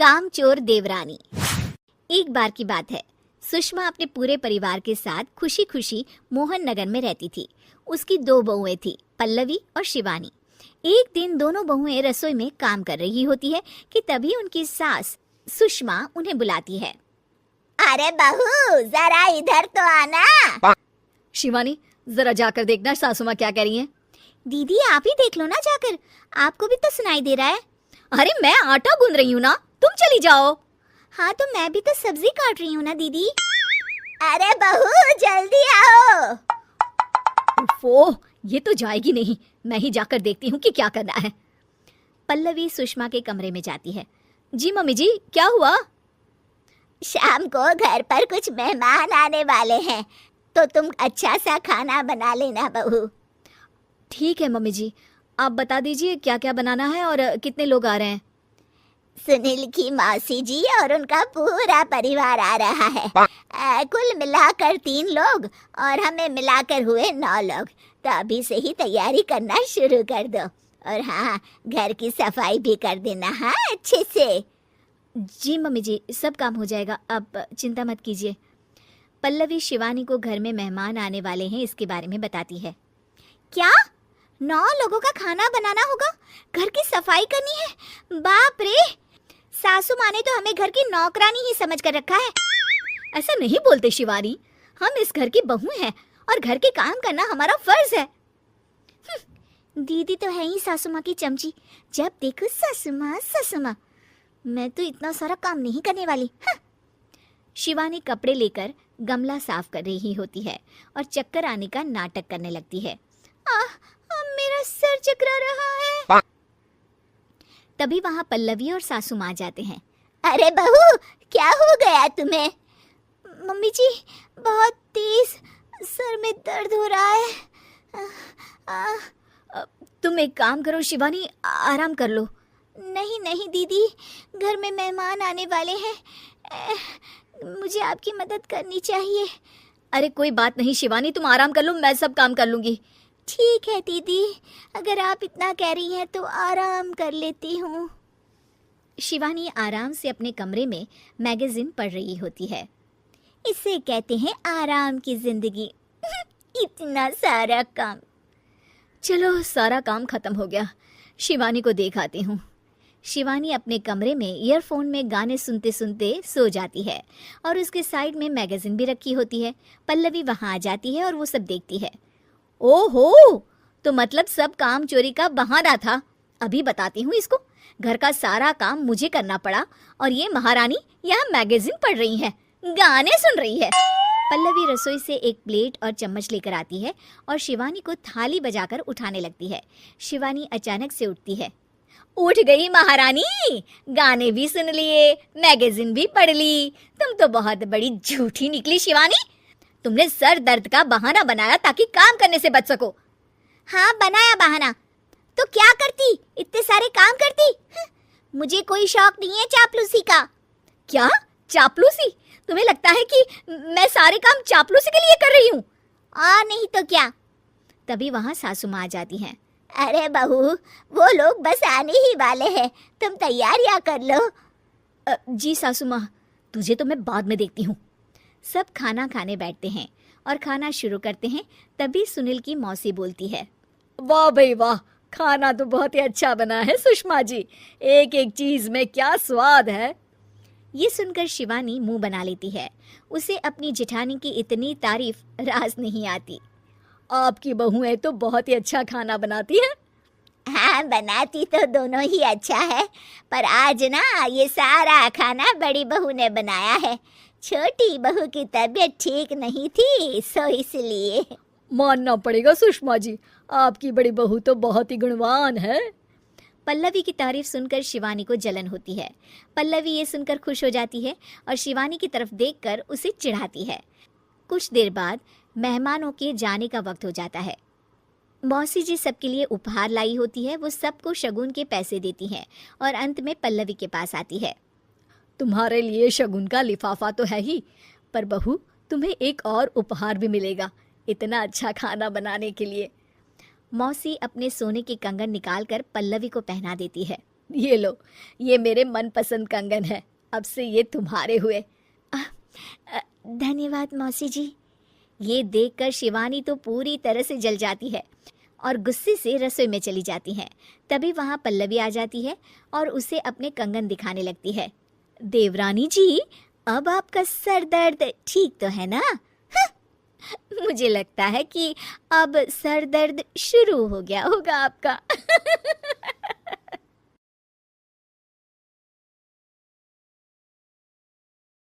कामचोर देवरानी। एक बार की बात है, सुषमा अपने पूरे परिवार के साथ खुशी खुशी मोहन नगर में रहती थी। उसकी 2 बहुएं थी, पल्लवी और शिवानी। एक दिन दोनों बहुएं रसोई में काम कर रही होती है कि तभी उनकी सास सुषमा उन्हें बुलाती है। अरे बहू, जरा इधर तो आना। शिवानी, जरा जाकर देखना सासू माँ क्या कह रही हैं। दीदी आप ही देख लो ना जाकर, आपको भी तो सुनाई दे रहा है। अरे मैं आटा गूंद रही हूँ ना, तुम चली जाओ। हाँ तो मैं भी तो सब्जी काट रही हूँ ना दीदी। अरे बहू, जल्दी आओ। ओह, ये तो जाएगी नहीं, मैं ही जाकर देखती हूँ कि क्या करना है। पल्लवी सुषमा के कमरे में जाती है। जी मम्मी जी, क्या हुआ? शाम को घर पर कुछ मेहमान आने वाले हैं, तो तुम अच्छा सा खाना बना लेना बहू। ठीक है मम्मी जी, आप बता दीजिए क्या क्या बनाना है और कितने लोग आ रहे हैं। सुनील की मौसी जी और उनका पूरा परिवार आ रहा है। कुल मिलाकर 3 लोग और हमें मिलाकर हुए 9 लोग। तो अभी से ही तैयारी करना शुरू कर दो। और हाँ, घर की सफाई भी कर देना, हाँ, अच्छे से। जी मम्मी जी, सब काम हो जाएगा, आप चिंता मत कीजिए। पल्लवी शिवानी को घर में मेहमान आने वाले हैं इसके बारे में बताती है। क्या 9 लोगों का खाना बनाना होगा, घर की सफाई करनी है? बाप रे, सासू माँ ने तो हमें घर की नौकरानी ही समझ कर रखा है। ऐसा नहीं बोलते शिवानी, हम इस घर की बहू हैं और घर के काम करना हमारा फर्ज है। दीदी तो है ही सासू माँ की चमची, जब देखो सासू माँ सासू माँ। मैं तो इतना सारा काम नहीं करने वाली। शिवानी कपड़े लेकर गमला साफ कर रही होती है और चक्कर आने का नाटक करने लगती है। मेरा सर चकरा रहा है। तभी वहाँ पल्लवी और सासू माँ जाते हैं। अरे बहू, क्या हो गया तुम्हें? मम्मी जी, बहुत तेज सर में दर्द हो रहा है। तुम एक काम करो शिवानी, आराम कर लो। नहीं नहीं दीदी, घर में मेहमान आने वाले हैं, मुझे आपकी मदद करनी चाहिए। अरे कोई बात नहीं शिवानी, तुम आराम कर लो, मैं सब काम कर लूंगी। ठीक है दीदी, अगर आप इतना कह रही हैं तो आराम कर लेती हूँ। शिवानी आराम से अपने कमरे में मैगजीन पढ़ रही होती है। इसे कहते हैं आराम की जिंदगी। इतना सारा काम। चलो, सारा काम खत्म हो गया, शिवानी को देख आती हूँ। शिवानी अपने कमरे में ईयरफोन में गाने सुनते सुनते सो जाती है और उसके साइड में मैगजीन भी रखी होती है। पल्लवी वहाँ आ जाती है और वो सब देखती है। ओहो, तो मतलब सब काम चोरी का बहाना था। अभी बताती हूँ इसको। घर का सारा काम मुझे करना पड़ा और ये महारानी यहाँ मैगजीन पढ़ रही है, गाने सुन रही है। पल्लवी रसोई से एक प्लेट और चम्मच लेकर आती है और शिवानी को थाली बजाकर उठाने लगती है। शिवानी अचानक से उठती है। उठ गई महारानी, गाने भी सुन लिए, मैगजीन भी पढ़ ली। तुम तो बहुत बड़ी झूठी निकली शिवानी। तुमने सर दर्द का बहाना बनाया ताकि काम करने से बच सको। हाँ, बनाया बहाना, तो क्या करती, इतने सारे काम करती। मुझे कोई शौक नहीं है चापलूसी का। क्या चापलूसी? तुम्हें लगता है कि मैं सारे काम चापलूसी के लिए कर रही हूँ? और नहीं तो क्या। तभी वहाँ सासू माँ आ जाती हैं। अरे बहू, वो लोग बस आने ही वाले हैं, तुम तैयारियां कर लो। जी सासू माँ, तुझे तो मैं बाद में देखती हूँ। सब खाना खाने बैठते हैं और खाना शुरू करते हैं। तभी सुनील की मौसी बोलती है। वाह भाई वाह, खाना तो बहुत ही अच्छा बना है सुषमा जी, एक एक चीज में क्या स्वाद है। ये सुनकर शिवानी मुंह बना लेती है। उसे अपनी जेठानी की इतनी तारीफ रास नहीं आती। आपकी बहुएं तो बहुत ही अच्छा खाना बनाती है। हाँ, बनाती तो दोनों ही अच्छा है, पर आज ना ये सारा खाना बड़ी बहू ने बनाया है। छोटी बहू की तबीयत ठीक नहीं थी, सो इसलिए। मानना पड़ेगा सुषमा जी, आपकी बड़ी बहू तो बहुत ही गुणवान है। पल्लवी की तारीफ सुनकर शिवानी को जलन होती है। पल्लवी ये सुनकर खुश हो जाती है और शिवानी की तरफ देखकर उसे चिढ़ाती है। कुछ देर बाद मेहमानों के जाने का वक्त हो जाता है। मौसी जी सबके लिए उपहार लाई होती है। वो सबको शगुन के पैसे देती हैं और अंत में पल्लवी के पास आती है। तुम्हारे लिए शगुन का लिफाफा तो है ही, पर बहू तुम्हें एक और उपहार भी मिलेगा इतना अच्छा खाना बनाने के लिए। मौसी अपने सोने के कंगन निकालकर पल्लवी को पहना देती है। ये लो, ये मेरे मनपसंद कंगन है, अब से ये तुम्हारे हुए। धन्यवाद मौसी जी। ये देखकर शिवानी तो पूरी तरह से जल जाती है और गुस्से से रसोई में चली जाती है। तभी वहाँ पल्लवी आ जाती है और उसे अपने कंगन दिखाने लगती है। देवरानी जी, अब आपका सर दर्द ठीक तो है ना? मुझे लगता है कि अब सर दर्द शुरू हो गया होगा आपका।